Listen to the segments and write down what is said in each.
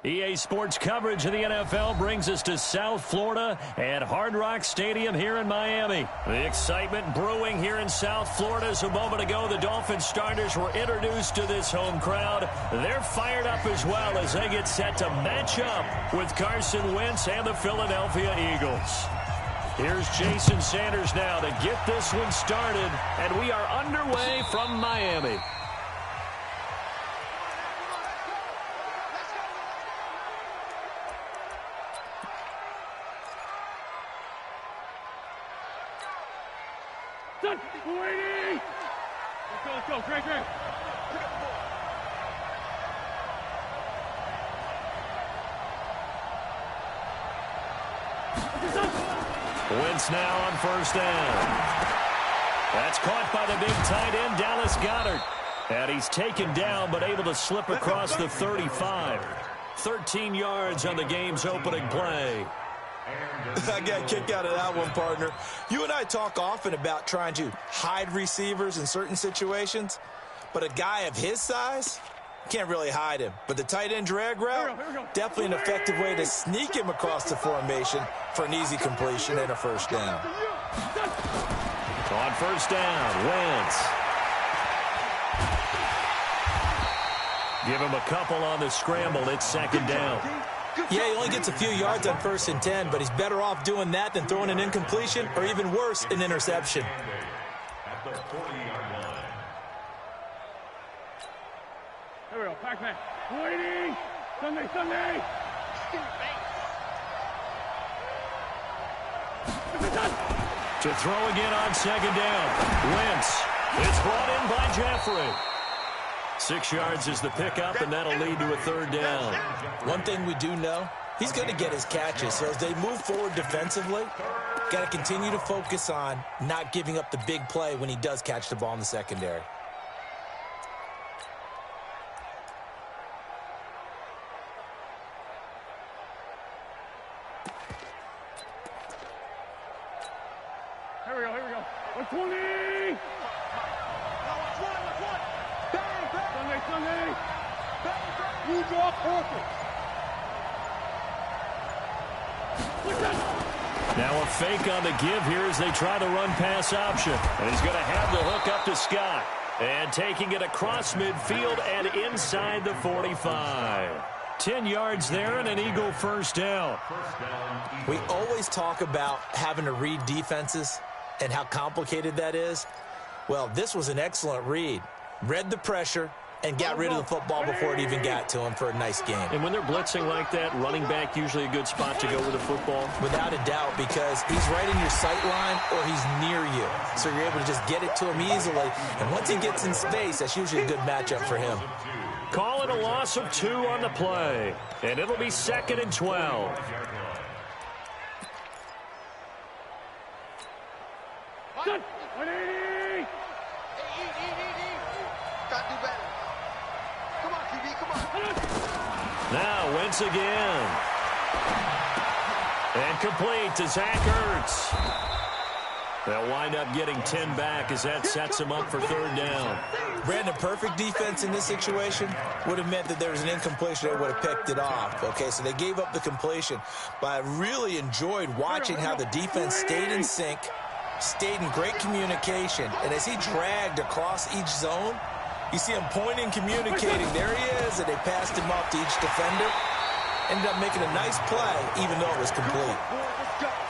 EA Sports coverage of the NFL brings us to South Florida at Hard Rock Stadium here in Miami. The excitement brewing here in South Florida as a moment ago the Dolphins starters were introduced to this home crowd. They're fired up as well as they get set to match up with Carson Wentz and the Philadelphia Eagles. Here's Jason Sanders now to get this one started, and we are underway from Miami. Waiting! Let's go, Greg. Wentz now on first down. That's caught by the big tight end, Dallas Goedert. And he's taken down, but able to slip across the 35. 13 yards on the game's opening play. I got a kick out of that one, partner. You and I talk often about trying to hide receivers in certain situations, but a guy of his size can't really hide him. But the tight end drag route, definitely an effective way to sneak him across the formation for an easy completion and a first down. On first down, Wentz. Give him a couple on the scramble. It's second down. Yeah, he only gets a few yards on 1st and 10, but he's better off doing that than throwing an incompletion or even worse, an interception. Here we go, Pac-Man. Waiting! Sunday! To throw again on second down. Wentz. It's brought in by Jeffrey. 6 yards is the pickup, and that'll lead to a third down. One thing we do know, he's going to get his catches. So as they move forward defensively, got to continue to focus on not giving up the big play when he does catch the ball in the secondary. Here we go. 120! Sunday! You draw perfect! Now a fake on the give here as they try to run pass option. And he's going to have the hook up to Scott. And taking it across midfield and inside the 45. 10 yards there and an Eagle first down. We always talk about having to read defenses and how complicated that is. Well, this was an excellent read. Read the pressure and got rid of the football before it even got to him for a nice game. And when they're blitzing like that, running back usually a good spot to go with the football? Without a doubt, because he's right in your sight line or he's near you. So you're able to just get it to him easily. And once he gets in space, that's usually a good matchup for him. Call it a loss of 2 on the play. And it'll be 2nd and 12. Good. 180! Got to do better. Come on, QB, come on. Now Wentz again. And complete to Zach Ertz. They'll wind up getting 10 back as that sets them up for third down. Brandon, perfect defense in this situation would have meant that there was an incompletion. They would have picked it off. Okay, so they gave up the completion. But I really enjoyed watching how the defense stayed in sync, stayed in great communication. And as he dragged across each zone, you see him pointing, communicating. There he is, and they passed him off to each defender. Ended up making a nice play, even though it was complete.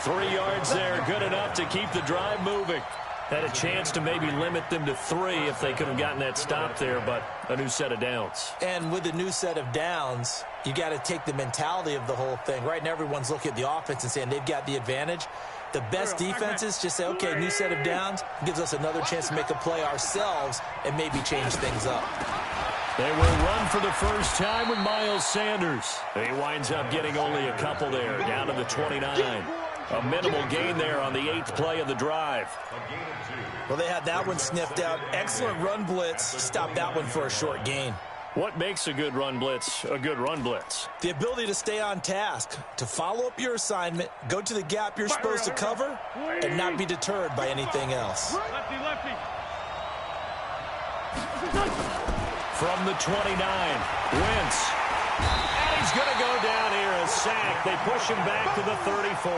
3 yards there, good enough to keep the drive moving. Had a chance to maybe limit them to 3 if they could have gotten that stop there, but a new set of downs. And with a new set of downs, you got to take the mentality of the whole thing. Right now, everyone's looking at the offense and saying they've got the advantage. The best defenses just say, okay, new set of downs, gives us another chance to make a play ourselves and maybe change things up. They will run for the first time with Miles Sanders. He winds up getting only a couple there, down to the 29. A minimal gain there on the 8th play of the drive. Well, they had that one sniffed out. Excellent run blitz. Stopped that one for a short gain. What makes a good run blitz a good run blitz? The ability to stay on task, to follow up your assignment, go to the gap you're supposed to cover, and not be deterred by anything else. Lefty. From the 29, Wentz. And he's going to go down here, a sack. They push him back to the 34.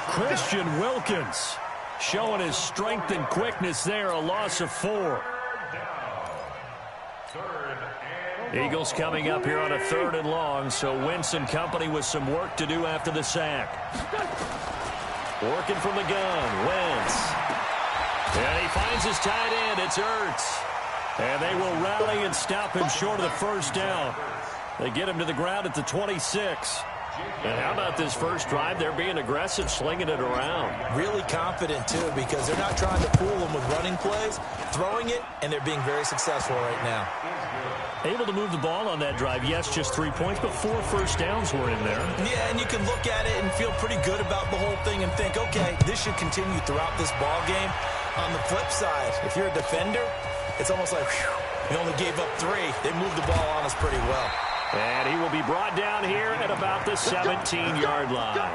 Christian Wilkins showing his strength and quickness there, a loss of 4. Eagles coming up here on a 3rd and long, so Wentz and company with some work to do after the sack. Working from the gun, Wentz. And he finds his tight end, it's Ertz. And they will rally and stop him short of the first down. They get him to the ground at the 26. And how about this first drive? They're being aggressive, slinging it around. Really confident, too, because they're not trying to fool them with running plays, throwing it, and they're being very successful right now. Able to move the ball on that drive. Yes, just 3 points, but 4 first downs were in there. Yeah, and you can look at it and feel pretty good about the whole thing and think, okay, this should continue throughout this ball game. On the flip side, if you're a defender, it's almost like, whew, we only gave up 3. They moved the ball on us pretty well. And he will be brought down here at about the 17-yard line.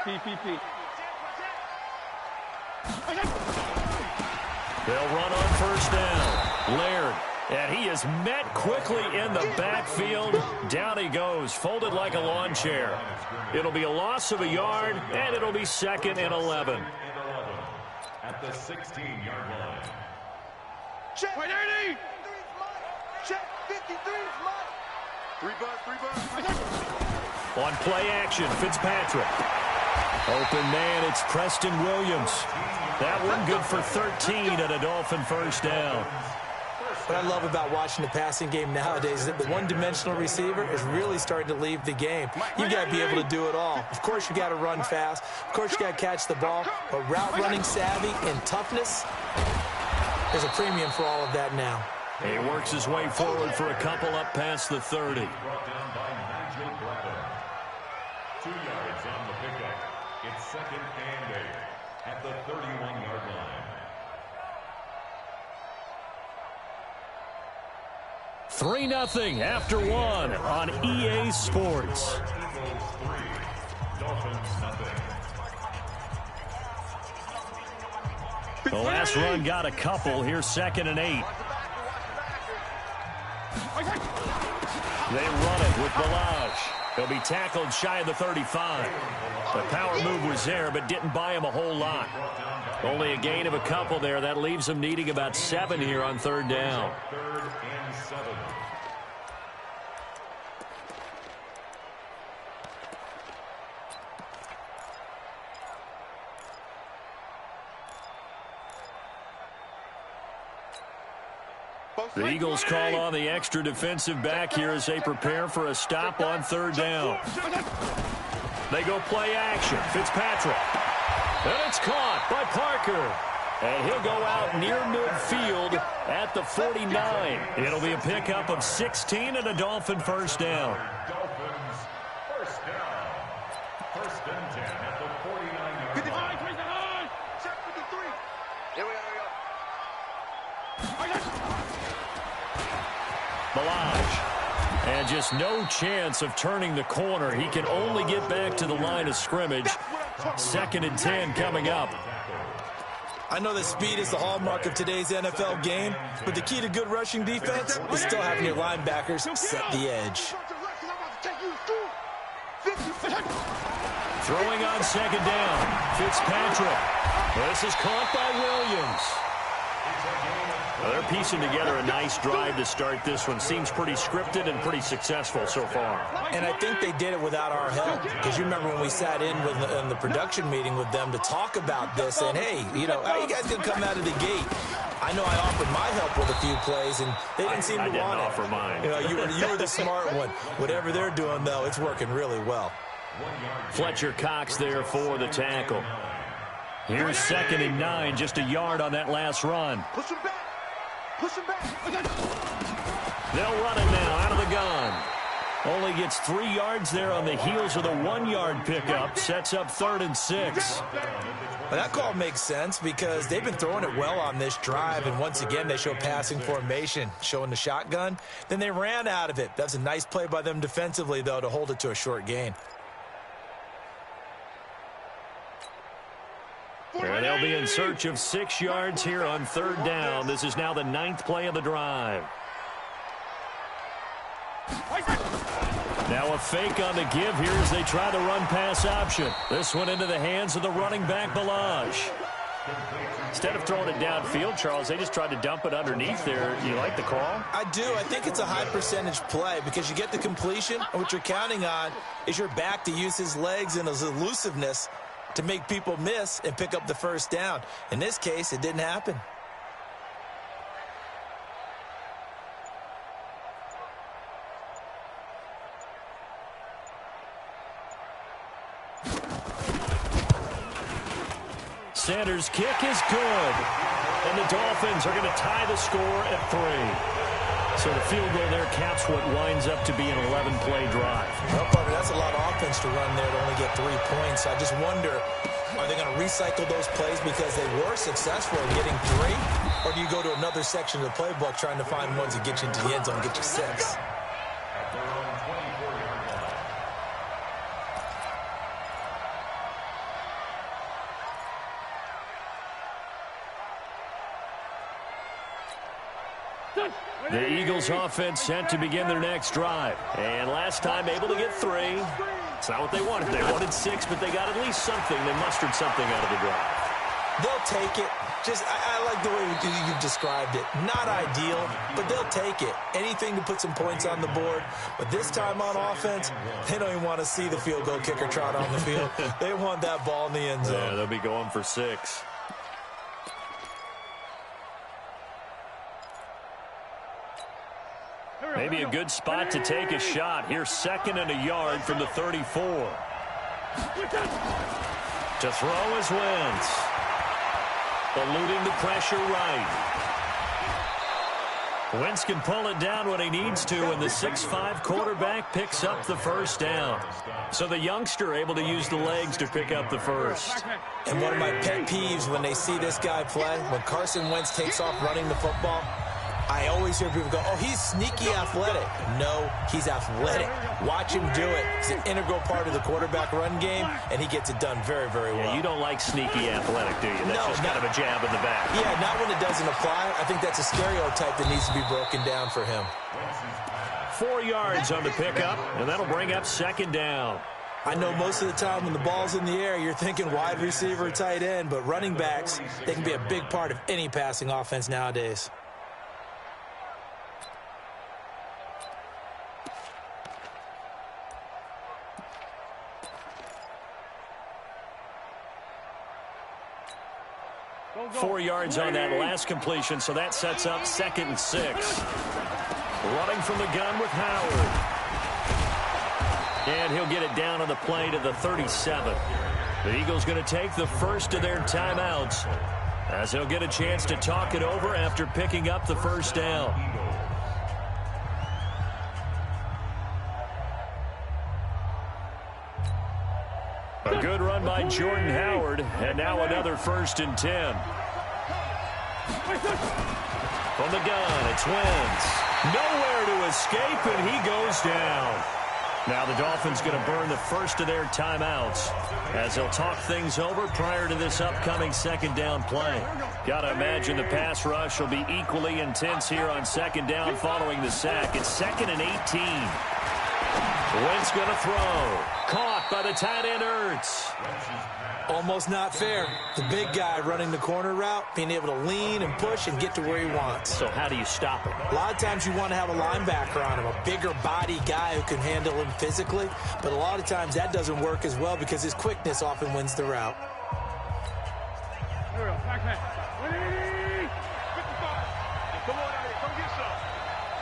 PPP. They'll run on first down. Laird. And he is met quickly in the backfield. Down he goes, folded like a lawn chair. It'll be a loss of a yard, and it'll be 2nd and 11. At the 16-yard line. Check. 180. Check. 53 is mine. 3 bucks. On play action, Fitzpatrick. Open man, it's Preston Williams. That one good for 13 at a Dolphin first down. What I love about watching the passing game nowadays is that the one-dimensional receiver is really starting to leave the game. You've got to be able to do it all. Of course, you got to run fast. Of course, you got to catch the ball. But route running savvy and toughness, there's a premium for all of that now. He works his way forward for a couple up past the 30. 2 yards on the pickup. It's 2nd and 8 at the 31-yard line. 3-0 after 1 on EA Sports. The last run got a couple. Here's 2nd and 8. They run it with Balaj. He'll be tackled shy of the 35. The power move was there, but didn't buy him a whole lot. Only a gain of a couple there. That leaves him needing about 7 here on 3rd down. 3rd and 7. The Eagles call on the extra defensive back here as they prepare for a stop on 3rd down. They go play action. Fitzpatrick. And it's caught by Parker. And he'll go out near midfield at the 49. It'll be a pickup of 16 and a Dolphin first down. Dolphins first down. 1st and 10 at the 49-yard line. Check 53. Here we go. Balaj. And just no chance of turning the corner. He can only get back to the line of scrimmage. 2nd and 10 coming up. I know that speed is the hallmark of today's NFL game, but the key to good rushing defense is still having your linebackers set the edge. Throwing on 2nd down. Fitzpatrick. This is caught by Williams. Well, they're piecing together a nice drive to start this one. Seems pretty scripted and pretty successful so far. And I think they did it without our help. Because you remember when we sat in the production meeting with them to talk about this, and hey, you know, how you guys going to come out of the gate? I know I offered my help with a few plays, and they didn't seem to want it. I didn't offer mine. You know, you were the smart one. Whatever they're doing, though, it's working really well. Fletcher Cox there for the tackle. Here's 2nd and 9, just a yard on that last run. Push him back. Push him back. They'll run it now out of the gun. Only gets 3 yards there on the heels of the 1-yard pickup. Sets up 3rd and 6. Well, that call makes sense because they've been throwing it well on this drive, and once again they show passing formation, showing the shotgun. Then they ran out of it. That's a nice play by them defensively, though, to hold it to a short gain. And they'll be in search of 6 yards here on 3rd down. This is now the 9th play of the drive. Now a fake on the give here as they try the run-pass option. This one into the hands of the running back, Balaj. Instead of throwing it downfield, Charles, they just tried to dump it underneath there. Do you like the call? I do. I think it's a high-percentage play because you get the completion, and what you're counting on is your back to use his legs and his elusiveness to make people miss and pick up the 1st down. In this case, it didn't happen. Sanders' kick is good. And the Dolphins are going to tie the score at 3. So the field goal there caps what winds up to be an 11-play drive. Well, partner, that's a lot of offense to run there to only get 3 points. I just wonder, are they going to recycle those plays because they were successful in getting 3? Or do you go to another section of the playbook trying to find ones that get you into the end zone and get you 6? The Eagles offense set to begin their next drive. And last time able to get 3. It's not what they wanted. They wanted 6, but they got at least something. They mustered something out of the drive. They'll take it. I like the way you described it. Not ideal, but they'll take it. Anything to put some points on the board. But this time on offense, they don't even want to see the field goal kicker trot on the field. They want that ball in the end zone. Yeah, they'll be going for 6. Maybe a good spot to take a shot. Here's 2nd and a yard from the 34. To throw is Wentz. Eluding the pressure right. Wentz can pull it down when he needs to, and the 6'5" quarterback picks up the 1st down. So the youngster able to use the legs to pick up the 1st. And one of my pet peeves when they see this guy play, when Carson Wentz takes off running the football, I always hear people go, oh, he's sneaky athletic. No, he's athletic. Watch him do it. It's an integral part of the quarterback run game, and he gets it done very, very well. Yeah, you don't like sneaky athletic, do you? That's just kind of a jab in the back. Yeah, not when it doesn't apply. I think that's a stereotype that needs to be broken down for him. 4 yards on the pickup, and that'll bring up 2nd down. I know most of the time when the ball's in the air, you're thinking wide receiver, tight end, but running backs, they can be a big part of any passing offense nowadays. Four yards on that last completion, so that sets up 2nd and 6. Running from the gun with Howard. And he'll get it down on the play to the 37. The Eagles going to take the first of their timeouts as they'll get a chance to talk it over after picking up the 1st down. A good run by Jordan Howard, and now another 1st and 10. From the gun, it's Wentz. Nowhere to escape, and he goes down. Now the Dolphins going to burn the first of their timeouts as they'll talk things over prior to this upcoming 2nd down play. Got to imagine the pass rush will be equally intense here on 2nd down following the sack. It's 2nd and 18. Wentz going to throw. Caught by the tight end, Ertz. Almost not fair. The big guy running the corner route, being able to lean and push and get to where he wants. So how do you stop him? A lot of times you want to have a linebacker on him, a bigger body guy who can handle him physically. But a lot of times that doesn't work as well because his quickness often wins the route. Here we go. Back man. 180. 55. Come on out here. Come get some.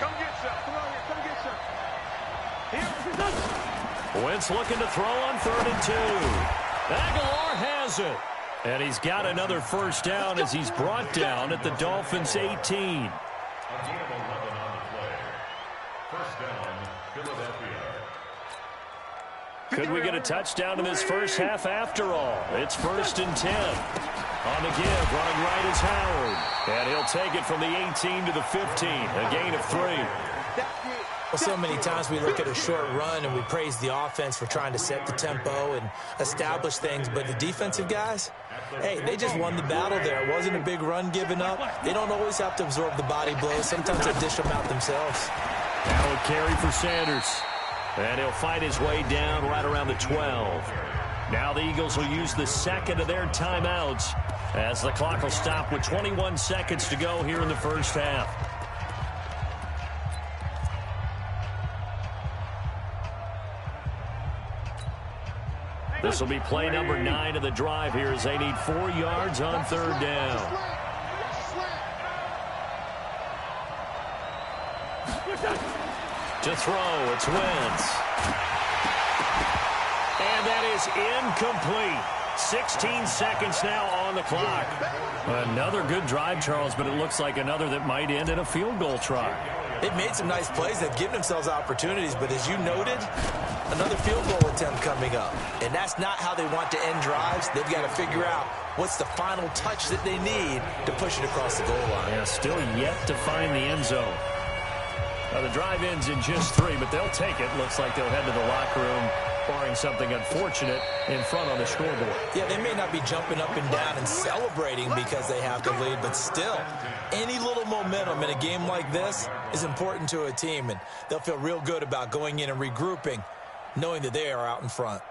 Come get some. Come on here. Come get some. Wentz looking to throw on 3rd and 2. Aguilar has it. And he's got another 1st down as he's brought down at the Dolphins' 18. First down, Philadelphia. Could we get a touchdown in this first half after all? It's 1st and 10. On the give, running right is Howard. And he'll take it from the 18 to the 15. A gain of 3. Well, so many times we look at a short run and we praise the offense for trying to set the tempo and establish things. But the defensive guys, hey, they just won the battle there. It wasn't a big run given up. They don't always have to absorb the body blows. Sometimes they dish them out themselves. Now a carry for Sanders. And he'll fight his way down right around the 12. Now the Eagles will use the second of their timeouts as the clock will stop with 21 seconds to go here in the first half. This will be play number 9 of the drive here as they need 4 yards on 3rd down. To throw, it's Wentz. And that is incomplete. 16 seconds now on the clock. Another good drive, Charles, but it looks like another that might end in a field goal try. They've made some nice plays. They've given themselves opportunities, but as you noted, another field goal attempt coming up. And that's not how they want to end drives. They've got to figure out what's the final touch that they need to push it across the goal line. Yeah, still yet to find the end zone. The drive ends in just 3, but they'll take it. Looks like they'll head to the locker room, barring something unfortunate in front on the scoreboard. Yeah, they may not be jumping up and down and celebrating because they have to lead, but still, any little momentum in a game like this is important to a team, and they'll feel real good about going in and regrouping, knowing that they are out in front.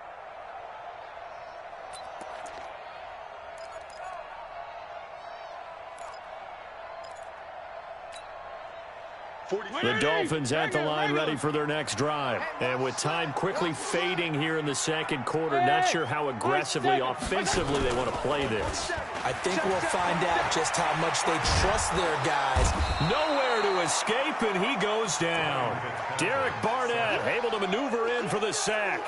The Dolphins at the line ready for their next drive. And with time quickly fading here in the second quarter, not sure how aggressively, offensively they want to play this. I think we'll find out just how much they trust their guys. Nowhere to escape, and he goes down. Derek Barnett able to maneuver in for the sack.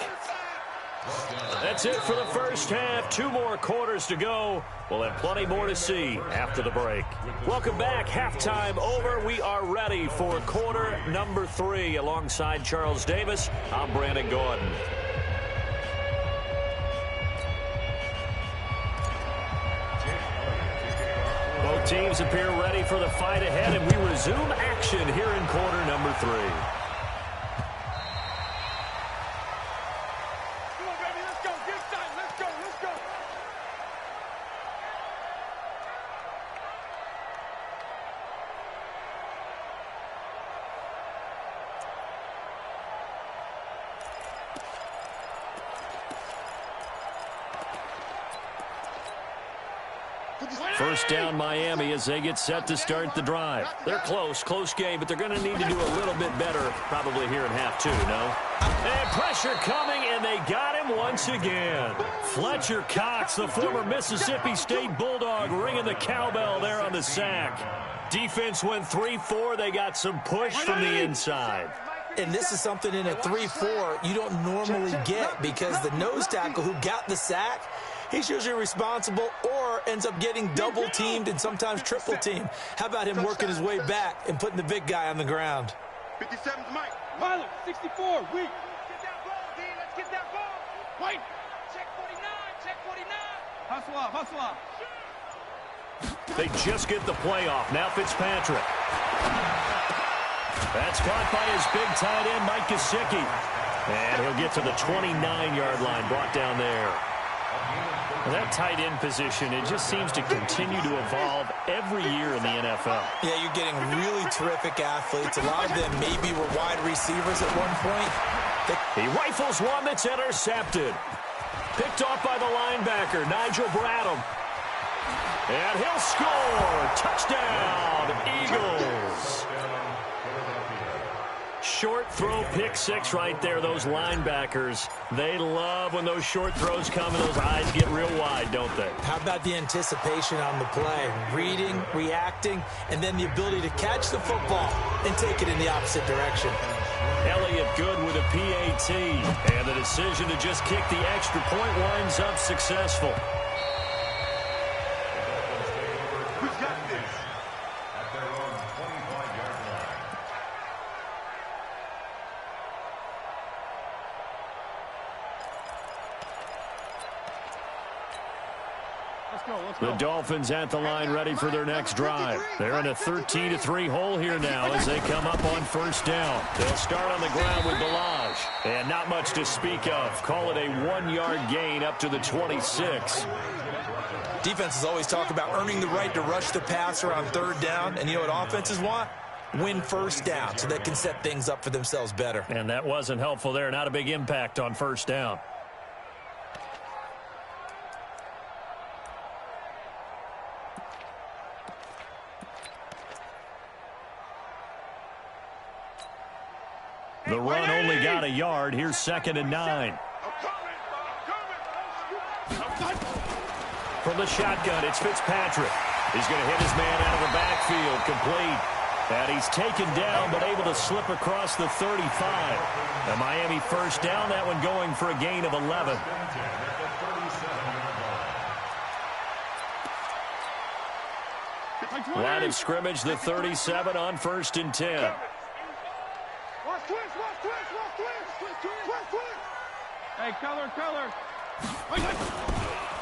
That's it for the first half. 2 more quarters to go. We'll have plenty more to see after the break. Welcome back. Halftime over. We are ready for quarter number 3. Alongside Charles Davis, I'm Brandon Gordon. Both teams appear ready for the fight ahead, and we resume action here in quarter number 3. First down Miami as they get set to start the drive. They're close game, but they're going to need to do a little bit better probably here in half 2, no? And pressure coming, and they got him once again. Fletcher Cox, the former Mississippi State Bulldog, ringing the cowbell there on the sack. Defense went 3-4. They got some push from the inside. And this is something in a 3-4 you don't normally get because the nose tackle who got the sack, he's usually responsible or ends up getting double-teamed and sometimes triple-teamed. How about him working his way back and putting the big guy on the ground? 57's Mike. Milo, 64, weak. Let's get that ball, D. Let's get that ball. White. Check 49, check 49. Hustle up, hustle up. They just get the play off. Now Fitzpatrick. That's caught by his big tight end, Mike Gesicki. And he'll get to the 29-yard line, brought down there. That tight end position, it just seems to continue to evolve every year in the NFL. Yeah, you're getting really terrific athletes. A lot of them maybe were wide receivers at one point. He rifles one that's intercepted. Picked off by the linebacker, Nigel Bradham. And he'll score. Touchdown, Eagles. Short throw, pick 6 right there. Those linebackers, they love when those short throws come and those eyes get real wide, don't they? How about the anticipation on the play? Reading, reacting, and then the ability to catch the football and take it in the opposite direction. Elliott good with a PAT. And the decision to just kick the extra point winds up successful. Who's got this? At their own 25-yard line. The Dolphins at the line ready for their next drive. They're in a 13-3 hole here now as they come up on first down. They'll start on the ground with Balaj. And not much to speak of. Call it a 1-yard gain up to the 26. Defenses always talk about earning the right to rush the passer on third down. And you know what offenses want? Win first down so they can set things up for themselves better. And that wasn't helpful there. Not a big impact on first down. The run only got a yard. Here's 2nd and 9. From the shotgun, it's Fitzpatrick. He's going to hit his man out of the backfield, complete. And he's taken down, but able to slip across the 35. The Miami first down, that one going for a gain of 11. Line of scrimmage, the 37 on 1st and 10. Hey, color.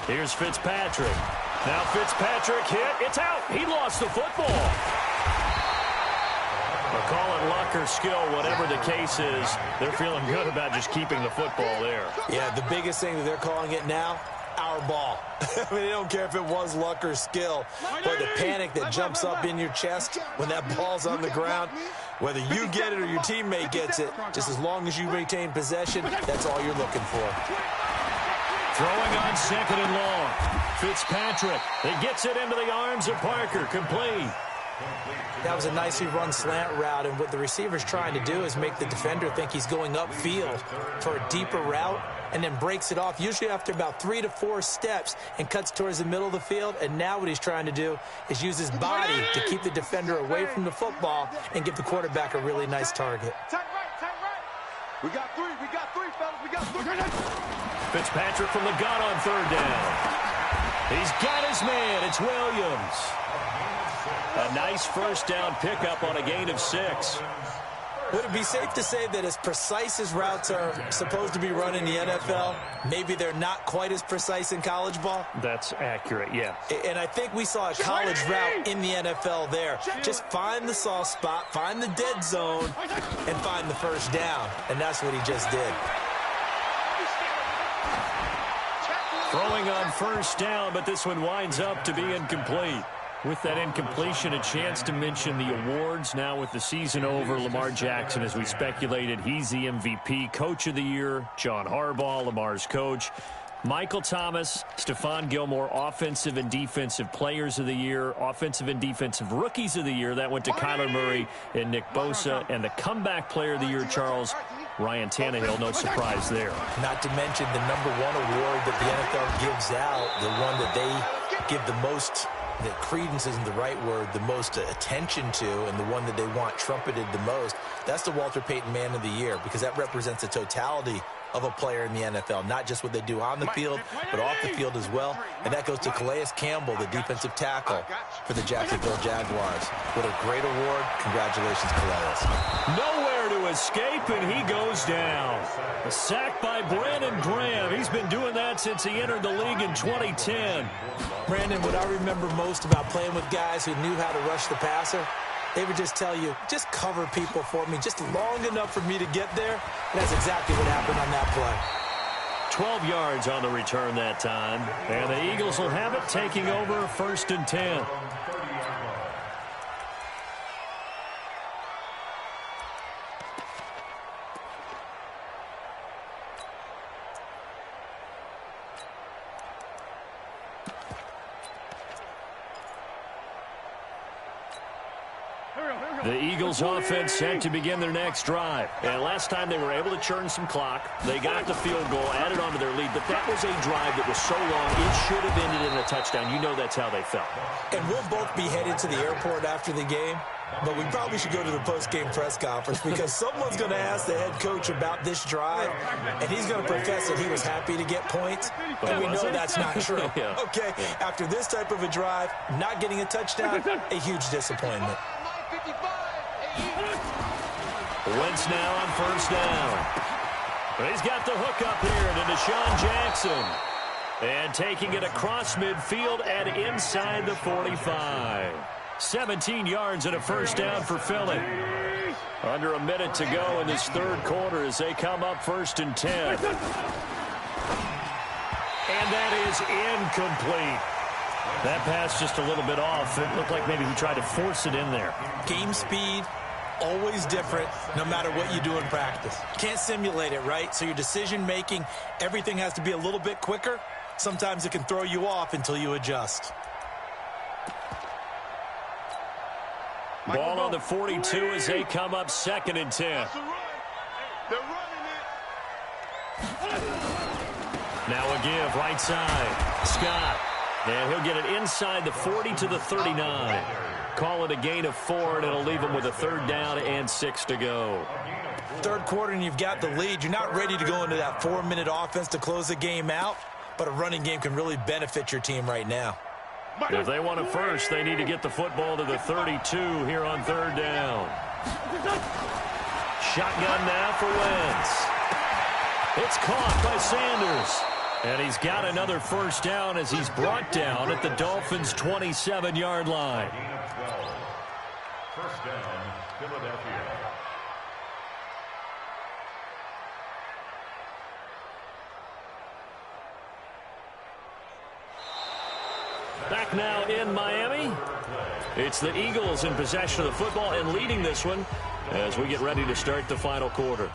Here's Fitzpatrick. Now Fitzpatrick hit. It's out. He lost the football. They'll call it luck or skill, whatever the case is. They're feeling good about just keeping the football there. Yeah, the biggest thing that they're calling it now, our ball. I mean, they don't care if it was luck or skill, but the panic that jumps up in your chest when that ball's on the ground, whether you get it or your teammate gets it, just as long as you maintain possession, that's all you're looking for. Throwing on 2nd and long. Fitzpatrick. He gets it into the arms of Parker. Complete. That was a nicely run slant route, and what the receiver's trying to do is make the defender think he's going upfield for a deeper route and then breaks it off, usually after about 3 to 4 steps, and cuts towards the middle of the field. And now what he's trying to do is use his body to keep the defender away from the football and give the quarterback a really nice target. Tight right. We got three, fellas. We got three. Fitzpatrick from the gun on 3rd down. He's got his man. It's Williams. A nice first down pickup on a gain of 6. Would it be safe to say that as precise as routes are supposed to be run in the NFL, maybe they're not quite as precise in college ball? That's accurate, yeah. And I think we saw a college route in the NFL there. Just find the soft spot, find the dead zone, and find the first down. And that's what he just did. Throwing on first down, but this one winds up to be incomplete. With that incompletion, a chance to mention the awards. Now with the season over, Lamar Jackson, as we speculated, he's the MVP, Coach of the Year. John Harbaugh, Lamar's coach. Michael Thomas, Stephon Gilmore, Offensive and Defensive Players of the Year, Offensive and Defensive Rookies of the Year. That went to Kyler Murray and Nick Bosa. And the Comeback Player of the Year, Charles, Ryan Tannehill. No surprise there. Not to mention the #1 award that the NFL gives out, the one that they give the most, that credence isn't the right word, the most attention to, and the one that they want trumpeted the most. That's the Walter Payton Man of the Year, because that represents the totality of a player in the NFL, not just what they do on the field, but off the field as well. And that goes to Calais Campbell, the defensive tackle for the Jacksonville Jaguars. What a great award. Congratulations, Calais. Nowhere to escape, and he goes down. A sack by Brandon Graham. He's been doing that since he entered the league in 2010. Brandon, what I remember most about playing with guys who knew how to rush the passer, they would just tell you, just cover people for me, just long enough for me to get there. And that's exactly what happened on that play. 12 yards on the return that time. And the Eagles will have it, taking over 1st and 10. The Eagles offense set to begin their next drive. And last time they were able to churn some clock. They got the field goal, added on to their lead. But that was a drive that was so long, it should have ended in a touchdown. You know that's how they felt. And we'll both be headed to the airport after the game. But we probably should go to the post-game press conference, because someone's going to ask the head coach about this drive, and he's going to profess that he was happy to get points. And we know that's not true. Yeah. Okay, after this type of a drive, not getting a touchdown, a huge disappointment. Wentz now on first down. He's got the hook up here to Deshaun Jackson. And taking it across midfield and inside the 45. 17 yards and a first down for Philly. Under a minute to go in this third quarter as they come up 1st and 10. And that is incomplete. That pass just a little bit off. It looked like maybe he tried to force it in there. Game speed, always different, no matter what you do in practice. Can't simulate it, right? So your decision-making, everything has to be a little bit quicker. Sometimes it can throw you off until you adjust. Ball on the 42 as they come up 2nd and 10. They're running it. Now a give, right side. Scott. And he'll get it inside the 40 to the 39. Call it a gain of 4, and it'll leave him with a 3rd down and 6 to go. Third quarter, and you've got the lead. You're not ready to go into that 4-minute offense to close the game out, but a running game can really benefit your team right now. If they want it first, they need to get the football to the 32 here on 3rd down. Shotgun now for Wentz. It's caught by Sanders. And he's got another first down as he's brought down at the Dolphins' 27-yard line. First down, Philadelphia. Back now in Miami. It's the Eagles in possession of the football and leading this one as we get ready to start the final quarter.